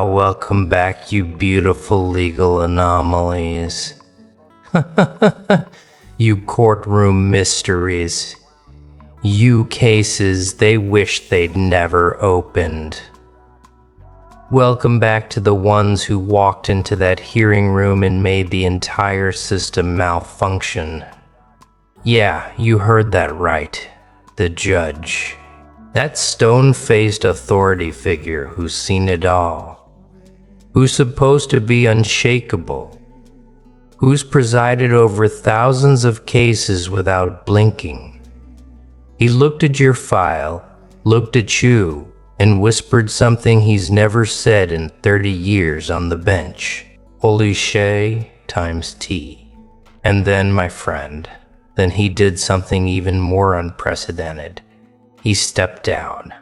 Welcome back, you beautiful legal anomalies. You courtroom mysteries. You cases they wish they'd never opened. Welcome back to the ones who walked into that hearing room and made the entire system malfunction. Yeah, you heard that right. The judge. That stone-faced authority figure who's seen it all. Who's supposed to be unshakable. Who's presided over thousands of cases without blinking. He looked at your file, looked at you, and whispered something he's never said in 30 years on the bench. Holy shay times T. And then, my friend, then he did something even more unprecedented. He stepped down.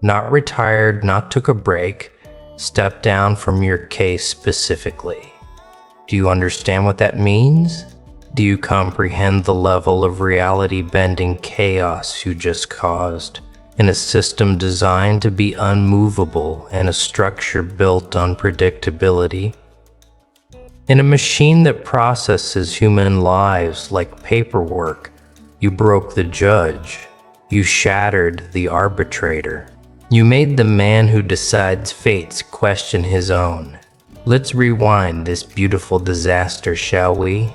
Not retired, not took a break, stepped down from your case specifically. Do you understand what that means? Do you comprehend the level of reality-bending chaos you just caused in a system designed to be unmovable and a structure built on predictability? In a machine that processes human lives like paperwork, you broke the judge. You shattered the arbitrator. You made the man who decides fates question his own. Let's rewind this beautiful disaster, shall we?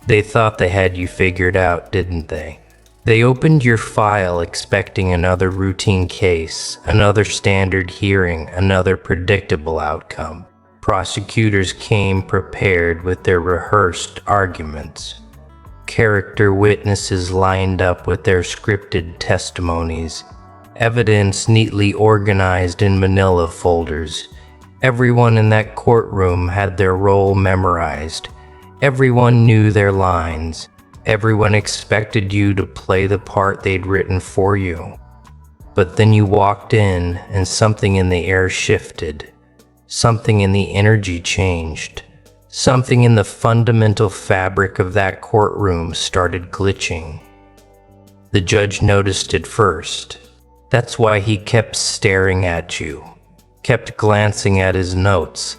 They thought they had you figured out, didn't they? They opened your file expecting another routine case, another standard hearing, another predictable outcome. Prosecutors came prepared with their rehearsed arguments. Character witnesses lined up with their scripted testimonies. Evidence neatly organized in manila folders. Everyone in that courtroom had their role memorized. Everyone knew their lines. Everyone expected you to play the part they'd written for you. But then you walked in and something in the air shifted. Something in the energy changed. Something in the fundamental fabric of that courtroom started glitching. The judge noticed it first. That's why he kept staring at you, kept glancing at his notes,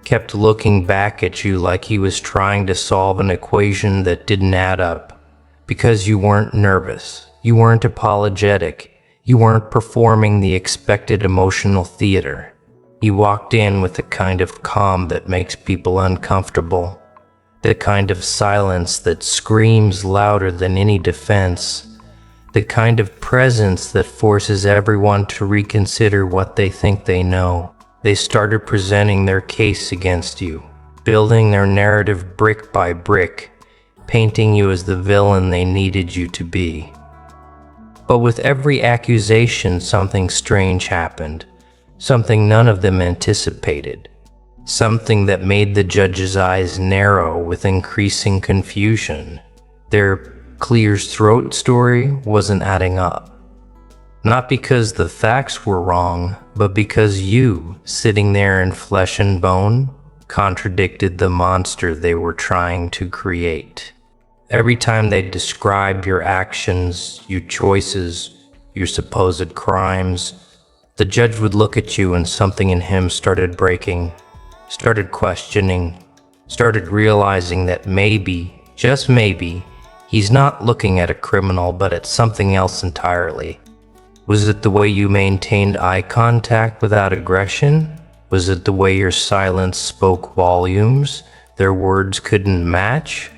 kept looking back at you like he was trying to solve an equation that didn't add up. Because you weren't nervous, you weren't apologetic, you weren't performing the expected emotional theater. He walked in with the kind of calm that makes people uncomfortable, the kind of silence that screams louder than any defense, the kind of presence that forces everyone to reconsider what they think they know. They started presenting their case against you, building their narrative brick by brick, painting you as the villain they needed you to be. But with every accusation, something strange happened. Something none of them anticipated. Something that made the judge's eyes narrow with increasing confusion. Their clear's throat story wasn't adding up. Not because the facts were wrong, but because you, sitting there in flesh and bone, contradicted the monster they were trying to create. Every time they described your actions, your choices, your supposed crimes, the judge would look at you and something in him started breaking, started questioning, started realizing that maybe, just maybe, he's not looking at a criminal but at something else entirely. Was it the way you maintained eye contact without aggression? Was it the way your silence spoke volumes their words couldn't match?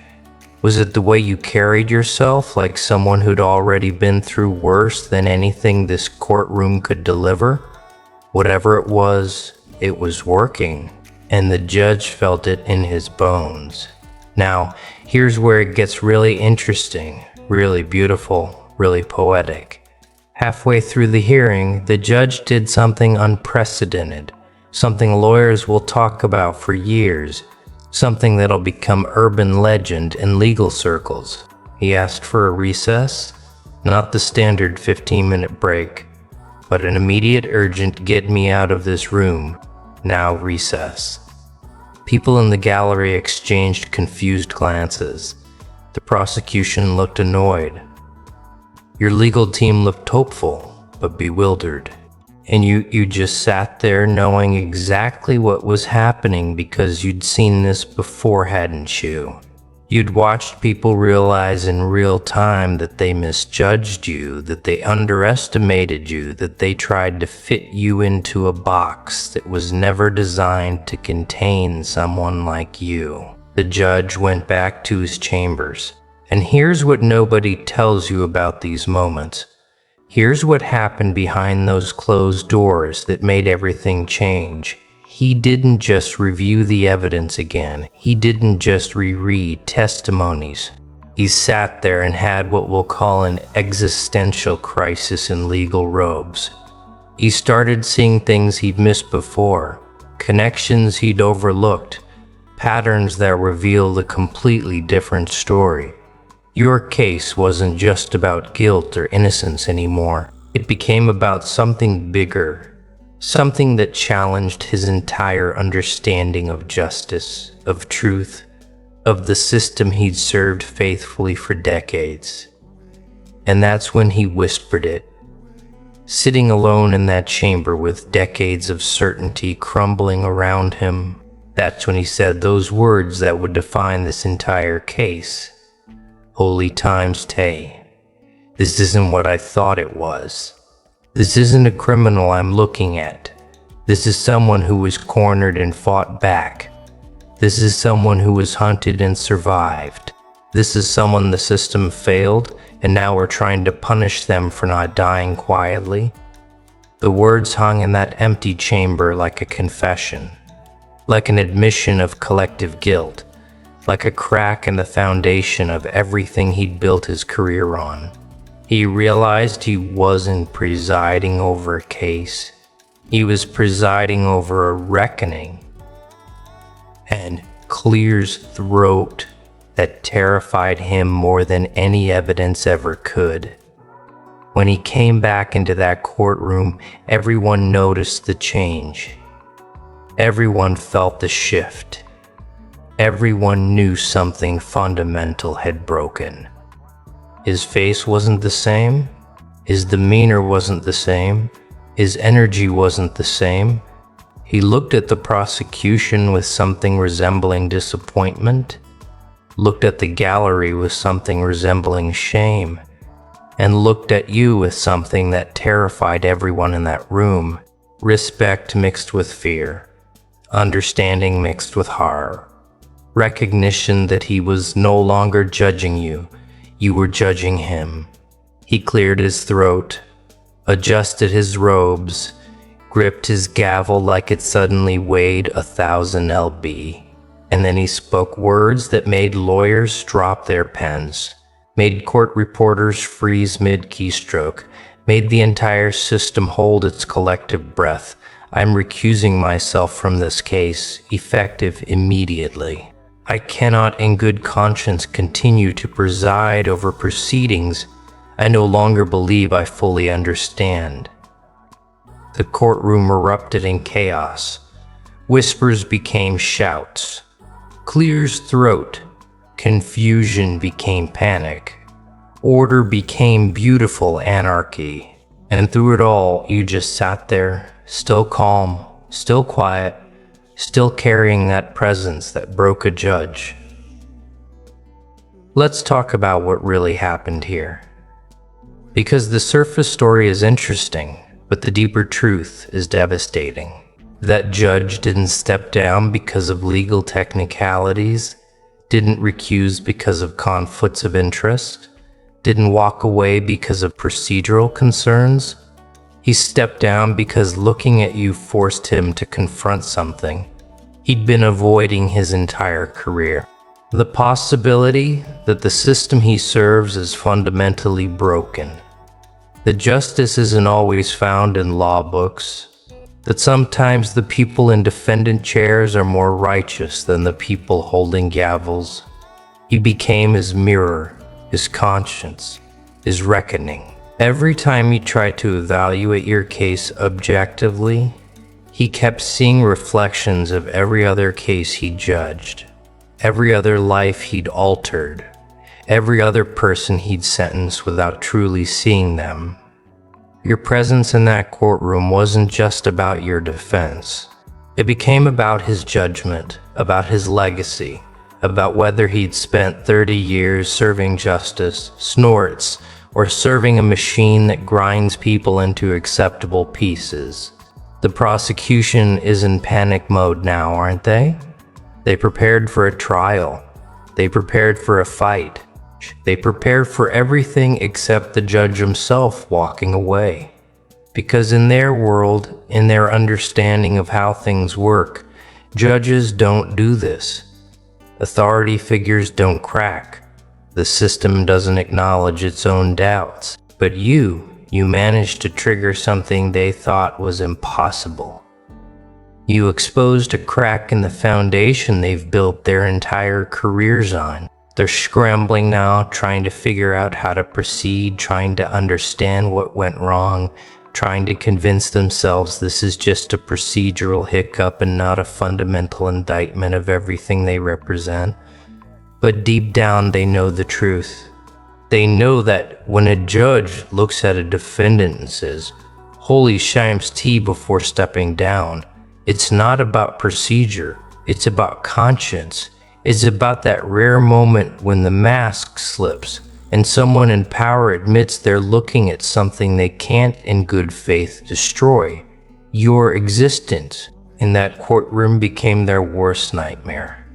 Was it the way you carried yourself like someone who'd already been through worse than anything this courtroom could deliver? Whatever it was working, and the judge felt it in his bones. Now, here's where it gets really interesting, really beautiful, really poetic. Halfway through the hearing, the judge did something unprecedented, something lawyers will talk about for years, something that'll become urban legend in legal circles. He asked for a recess, not the standard 15-minute break, but an immediate urgent get me out of this room, now recess. People in the gallery exchanged confused glances. The prosecution looked annoyed. Your legal team looked hopeful, but bewildered. And you just sat there knowing exactly what was happening because you'd seen this before, hadn't you? You'd watched people realize in real time that they misjudged you, that they underestimated you, that they tried to fit you into a box that was never designed to contain someone like you. The judge went back to his chambers. And here's what nobody tells you about these moments. Here's what happened behind those closed doors that made everything change. He didn't just review the evidence again. He didn't just reread testimonies. He sat there and had what we'll call an existential crisis in legal robes. He started seeing things he'd missed before, connections he'd overlooked, patterns that revealed a completely different story. Your case wasn't just about guilt or innocence anymore. It became about something bigger. Something that challenged his entire understanding of justice, of truth, of the system he'd served faithfully for decades. And that's when he whispered it. Sitting alone in that chamber with decades of certainty crumbling around him, that's when he said those words that would define this entire case. Holy times tay. This isn't what I thought it was. This isn't a criminal I'm looking at. This is someone who was cornered and fought back. This is someone who was hunted and survived. This is someone the system failed, and now we're trying to punish them for not dying quietly. The words hung in that empty chamber like a confession, like an admission of collective guilt, like a crack in the foundation of everything he'd built his career on. He realized he wasn't presiding over a case. He was presiding over a reckoning. And Clear's throat that terrified him more than any evidence ever could. When he came back into that courtroom, everyone noticed the change. Everyone felt the shift. Everyone knew something fundamental had broken. His face wasn't the same. His demeanor wasn't the same. His energy wasn't the same. He looked at the prosecution with something resembling disappointment, looked at the gallery with something resembling shame, and looked at you with something that terrified everyone in that room. Respect mixed with fear, understanding mixed with horror, recognition that he was no longer judging you. You were judging him. He cleared his throat, adjusted his robes, gripped his gavel like it suddenly weighed 1,000 lb, and then he spoke words that made lawyers drop their pens, made court reporters freeze mid-keystroke, made the entire system hold its collective breath. I'm recusing myself from this case, effective immediately. I cannot in good conscience continue to preside over proceedings I no longer believe I fully understand. The courtroom erupted in chaos. Whispers became shouts. Clear's throat. Confusion became panic. Order became beautiful anarchy. And through it all, you just sat there, still calm, still quiet, still carrying that presence that broke a judge. Let's talk about what really happened here. Because the surface story is interesting, but the deeper truth is devastating. That judge didn't step down because of legal technicalities, didn't recuse because of conflicts of interest, didn't walk away because of procedural concerns. He stepped down because looking at you forced him to confront something he'd been avoiding his entire career. The possibility that the system he serves is fundamentally broken. That justice isn't always found in law books. That sometimes the people in defendant chairs are more righteous than the people holding gavels. He became his mirror, his conscience, his reckoning. Every time he tried to evaluate your case objectively, he kept seeing reflections of every other case he judged, every other life he'd altered, every other person he'd sentenced without truly seeing them. Your presence in that courtroom wasn't just about your defense. It became about his judgment, about his legacy, about whether he'd spent 30 years serving justice, snorts, or serving a machine that grinds people into acceptable pieces. The prosecution is in panic mode now, aren't they? They prepared for a trial. They prepared for a fight. They prepared for everything except the judge himself walking away. Because in their world, in their understanding of how things work, judges don't do this. Authority figures don't crack. The system doesn't acknowledge its own doubts. But you managed to trigger something they thought was impossible. You exposed a crack in the foundation they've built their entire careers on. They're scrambling now, trying to figure out how to proceed, trying to understand what went wrong, trying to convince themselves this is just a procedural hiccup and not a fundamental indictment of everything they represent. But deep down, they know the truth. They know that when a judge looks at a defendant and says, "Holy shim's tea," before stepping down, it's not about procedure, it's about conscience. It's about that rare moment when the mask slips and someone in power admits they're looking at something they can't in good faith destroy. Your existence in that courtroom became their worst nightmare.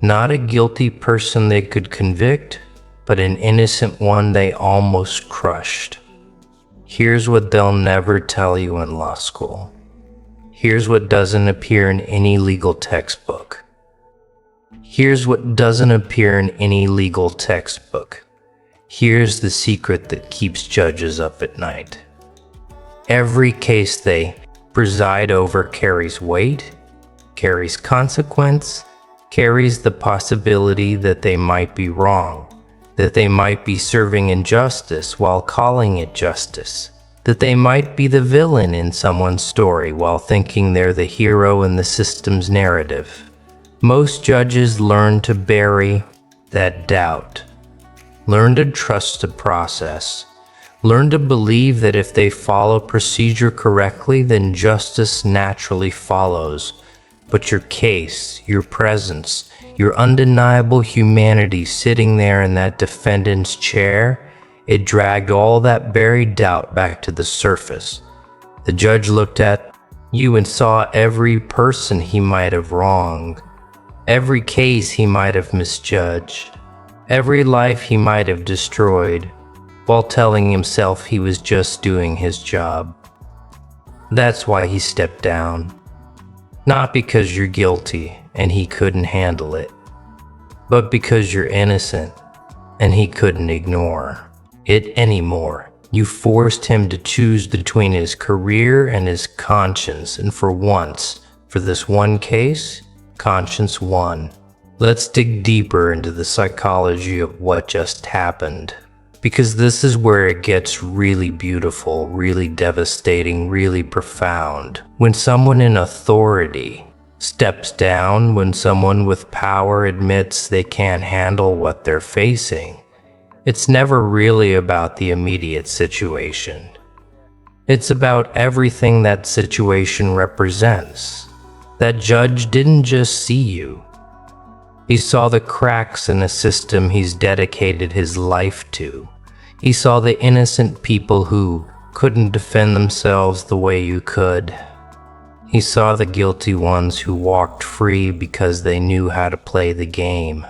Not a guilty person they could convict, but an innocent one they almost crushed. Here's what they'll never tell you in law school. Here's what doesn't appear in any legal textbook. Here's what doesn't appear in any legal textbook. Here's the secret that keeps judges up at night. Every case they preside over carries weight, carries consequence, carries the possibility that they might be wrong, that they might be serving injustice while calling it justice, that they might be the villain in someone's story while thinking they're the hero in the system's narrative. Most judges learn to bury that doubt, learn to trust the process, learn to believe that if they follow procedure correctly, then justice naturally follows. But your case, your presence, your undeniable humanity sitting there in that defendant's chair, it dragged all that buried doubt back to the surface. The judge looked at you and saw every person he might have wronged, every case he might have misjudged, every life he might have destroyed, while telling himself he was just doing his job. That's why he stepped down. Not because you're guilty and he couldn't handle it, but because you're innocent and he couldn't ignore it anymore. You forced him to choose between his career and his conscience, and for once, for this one case, conscience won. Let's dig deeper into the psychology of what just happened, because this is where it gets really beautiful, really devastating, really profound. When someone in authority steps down, when someone with power admits they can't handle what they're facing, it's never really about the immediate situation. It's about everything that situation represents. That judge didn't just see you. He saw the cracks in a system he's dedicated his life to. He saw the innocent people who couldn't defend themselves the way you could. He saw the guilty ones who walked free because they knew how to play the game.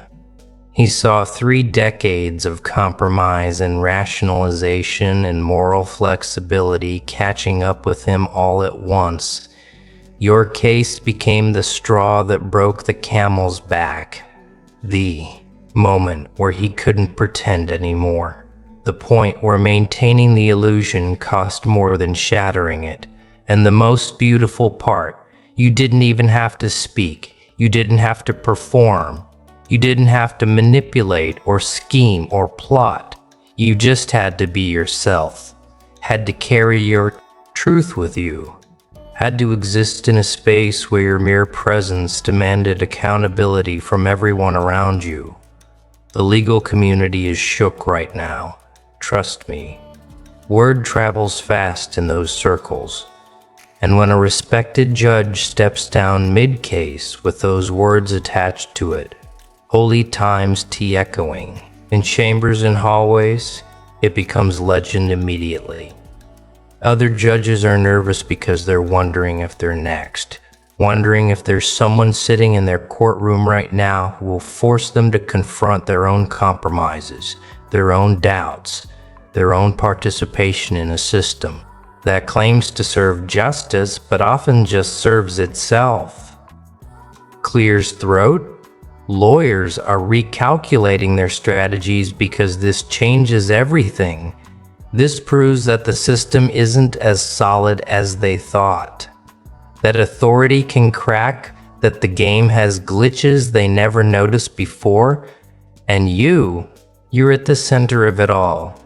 He saw 3 decades of compromise and rationalization and moral flexibility catching up with him all at once. Your case became the straw that broke the camel's back. The moment where he couldn't pretend anymore. The point where maintaining the illusion cost more than shattering it. And the most beautiful part, you didn't even have to speak. You didn't have to perform. You didn't have to manipulate or scheme or plot. You just had to be yourself. Had to carry your truth with you. Had to exist in a space where your mere presence demanded accountability from everyone around you. The legal community is shook right now. Trust me. Word travels fast in those circles. And when a respected judge steps down mid-case with those words attached to it, holy times tea echoing, in chambers and hallways, it becomes legend immediately. Other judges are nervous because they're wondering if they're next, wondering if there's someone sitting in their courtroom right now who will force them to confront their own compromises, their own doubts, their own participation in a system that claims to serve justice but often just serves itself. Clears throat? Lawyers are recalculating their strategies because this changes everything. This proves that the system isn't as solid as they thought. That authority can crack, that the game has glitches they never noticed before, and you're at the center of it all.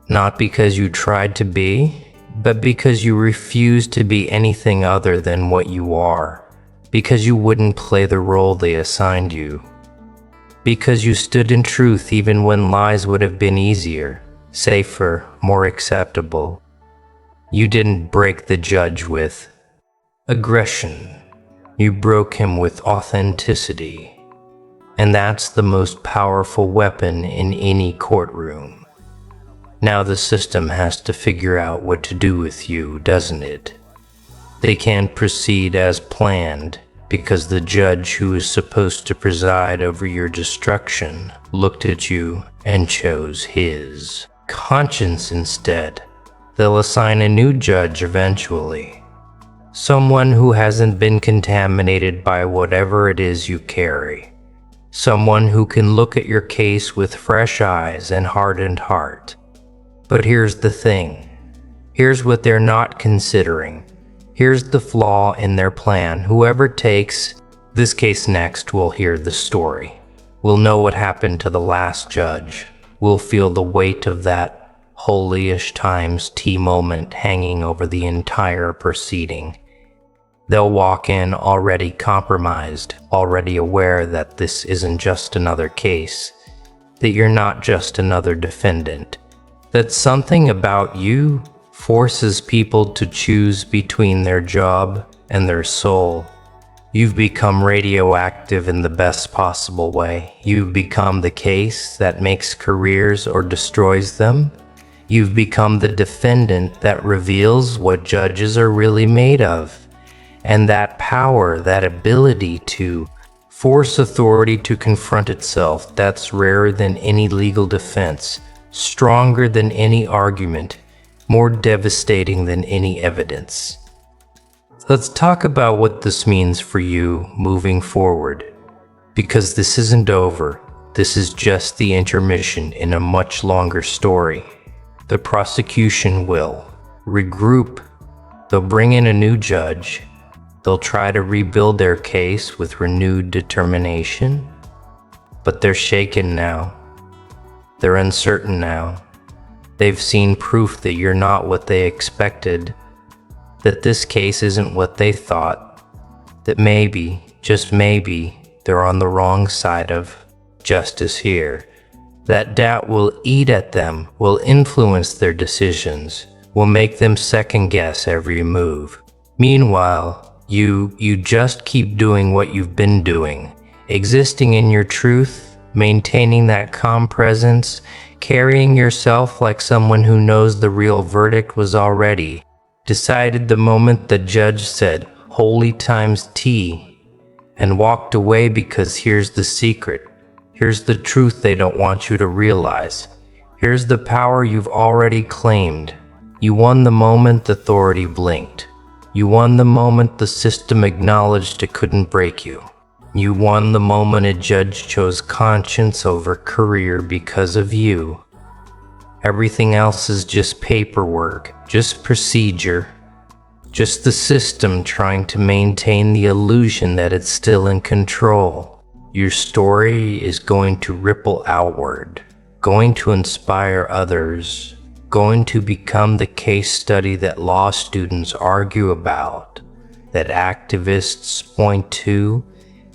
Not because you tried to be, but because you refused to be anything other than what you are. Because you wouldn't play the role they assigned you. Because you stood in truth even when lies would have been easier, safer, more acceptable. You didn't break the judge with aggression. You broke him with authenticity. And that's the most powerful weapon in any courtroom. Now the system has to figure out what to do with you, doesn't it? They can't proceed as planned because the judge who is supposed to preside over your destruction looked at you and chose his conscience instead. They'll assign a new judge eventually. Someone who hasn't been contaminated by whatever it is you carry. Someone who can look at your case with fresh eyes and hardened heart. But here's the thing. Here's what they're not considering. Here's the flaw in their plan. Whoever takes this case next will hear the story. We'll know what happened to the last judge. We'll feel the weight of that holy-ish times tea moment hanging over the entire proceeding. They'll walk in already compromised, already aware that this isn't just another case, that you're not just another defendant, that something about you forces people to choose between their job and their soul. You've become radioactive in the best possible way. You've become the case that makes careers or destroys them. You've become the defendant that reveals what judges are really made of. And that power, that ability to force authority to confront itself, that's rarer than any legal defense, stronger than any argument, more devastating than any evidence. Let's talk about what this means for you moving forward. Because this isn't over. This is just the intermission in a much longer story. The prosecution will regroup. They'll bring in a new judge. They'll try to rebuild their case with renewed determination. But they're shaken now. They're uncertain now. They've seen proof that you're not what they expected, that this case isn't what they thought, that maybe, just maybe, they're on the wrong side of justice here. That doubt will eat at them, will influence their decisions, will make them second-guess every move. Meanwhile, you just keep doing what you've been doing, existing in your truth, maintaining that calm presence, carrying yourself like someone who knows the real verdict was already decided the moment the judge said, "Holy times tea," and walked away because here's the secret. Here's the truth they don't want you to realize. Here's the power you've already claimed. You won the moment authority blinked. You won the moment the system acknowledged it couldn't break you. You won the moment a judge chose conscience over career because of you. Everything else is just paperwork, just procedure, just the system trying to maintain the illusion that it's still in control. Your story is going to ripple outward, going to inspire others, going to become the case study that law students argue about, that activists point to,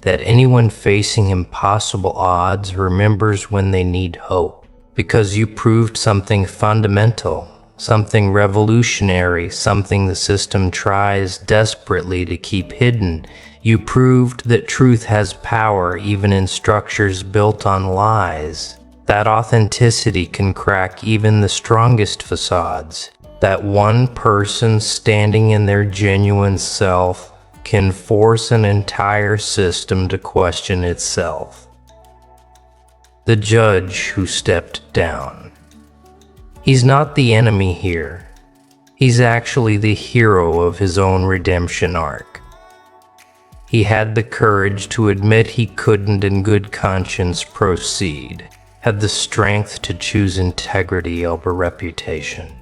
that anyone facing impossible odds remembers when they need hope. Because you proved something fundamental, something revolutionary, something the system tries desperately to keep hidden. You proved that truth has power even in structures built on lies. That authenticity can crack even the strongest facades. That one person standing in their genuine self can force an entire system to question itself. The judge who stepped down. He's not the enemy here. He's actually the hero of his own redemption arc. He had the courage to admit he couldn't in good conscience proceed, had the strength to choose integrity over reputation,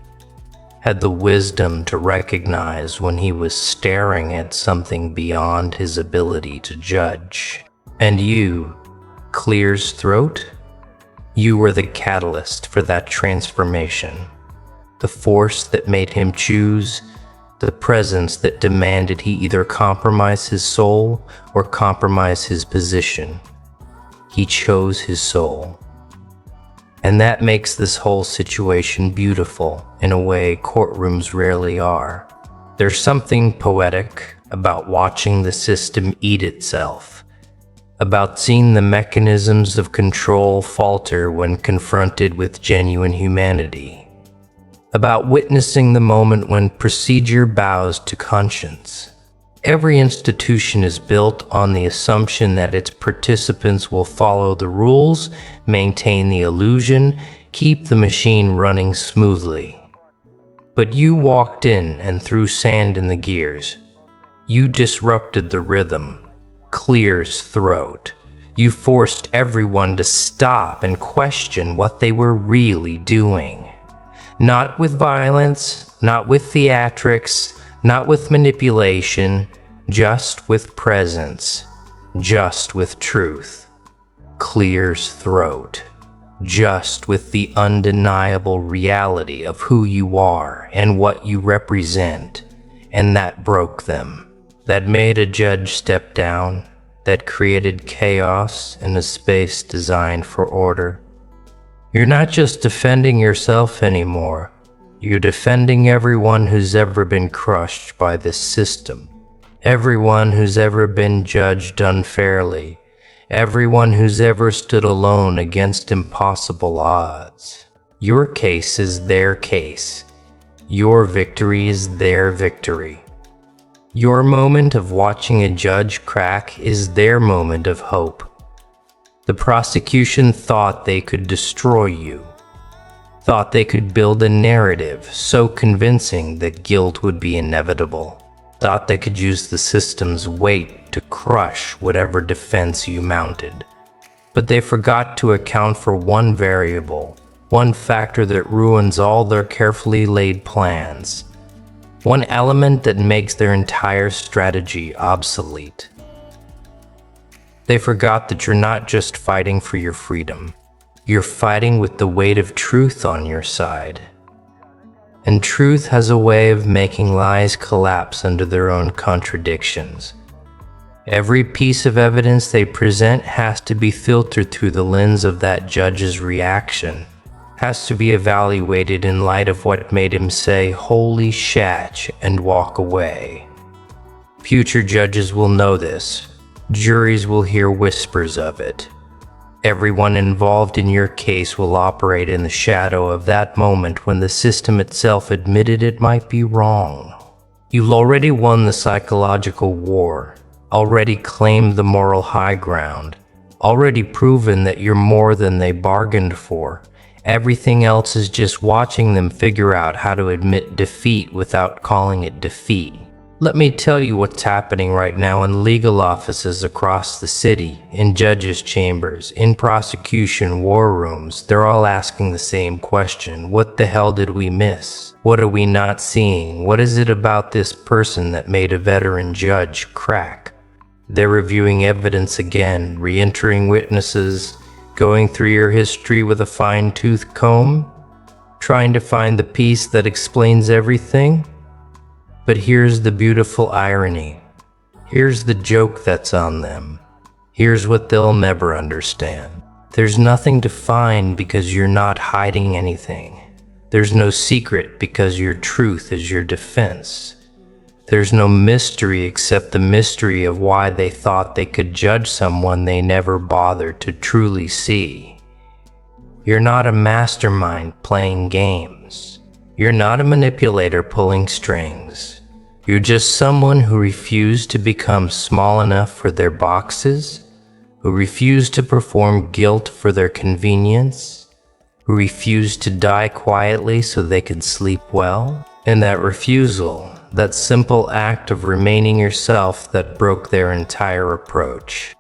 had the wisdom to recognize when he was staring at something beyond his ability to judge. And you, Clear's throat? You were the catalyst for that transformation, the force that made him choose, the presence that demanded he either compromise his soul or compromise his position. He chose his soul. And that makes this whole situation beautiful in a way courtrooms rarely are. There's something poetic about watching the system eat itself, about seeing the mechanisms of control falter when confronted with genuine humanity, about witnessing the moment when procedure bows to conscience. Every institution is built on the assumption that its participants will follow the rules, maintain the illusion, keep the machine running smoothly. But you walked in and threw sand in the gears. You disrupted the rhythm. Clear's throat. You forced everyone to stop and question what they were really doing. Not with violence, not with theatrics, not with manipulation, just with presence, just with truth. Clear's throat. Just with the undeniable reality of who you are and what you represent. And that broke them. That made a judge step down. That created chaos in a space designed for order. You're not just defending yourself anymore. You're defending everyone who's ever been crushed by this system. Everyone who's ever been judged unfairly. Everyone who's ever stood alone against impossible odds. Your case is their case. Your victory is their victory. Your moment of watching a judge crack is their moment of hope. The prosecution thought they could destroy you, thought they could build a narrative so convincing that guilt would be inevitable, thought they could use the system's weight to crush whatever defense you mounted. But they forgot to account for one variable, one factor that ruins all their carefully laid plans. One element that makes their entire strategy obsolete. They forgot that you're not just fighting for your freedom. You're fighting with the weight of truth on your side. And truth has a way of making lies collapse under their own contradictions. Every piece of evidence they present has to be filtered through the lens of that judge's reaction. Has to be evaluated in light of what made him say, "Holy shatch," and walk away. Future judges will know this. Juries will hear whispers of it. Everyone involved in your case will operate in the shadow of that moment when the system itself admitted it might be wrong. You've already won the psychological war, already claimed the moral high ground, already proven that you're more than they bargained for. Everything else is just watching them figure out how to admit defeat without calling it defeat. Let me tell you what's happening right now in legal offices across the city, in judges' chambers, in prosecution war rooms. They're all asking the same question. What the hell did we miss? What are we not seeing? What is it about this person that made a veteran judge crack? They're reviewing evidence again, re-entering witnesses, going through your history with a fine-tooth comb, trying to find the piece that explains everything. But here's the beautiful irony. Here's the joke that's on them. Here's what they'll never understand. There's nothing to find because you're not hiding anything. There's no secret because your truth is your defense. There's no mystery except the mystery of why they thought they could judge someone they never bothered to truly see. You're not a mastermind playing games. You're not a manipulator pulling strings. You're just someone who refused to become small enough for their boxes, who refused to perform guilt for their convenience, who refused to die quietly so they could sleep well. And that refusal, that simple act of remaining yourself, that broke their entire approach.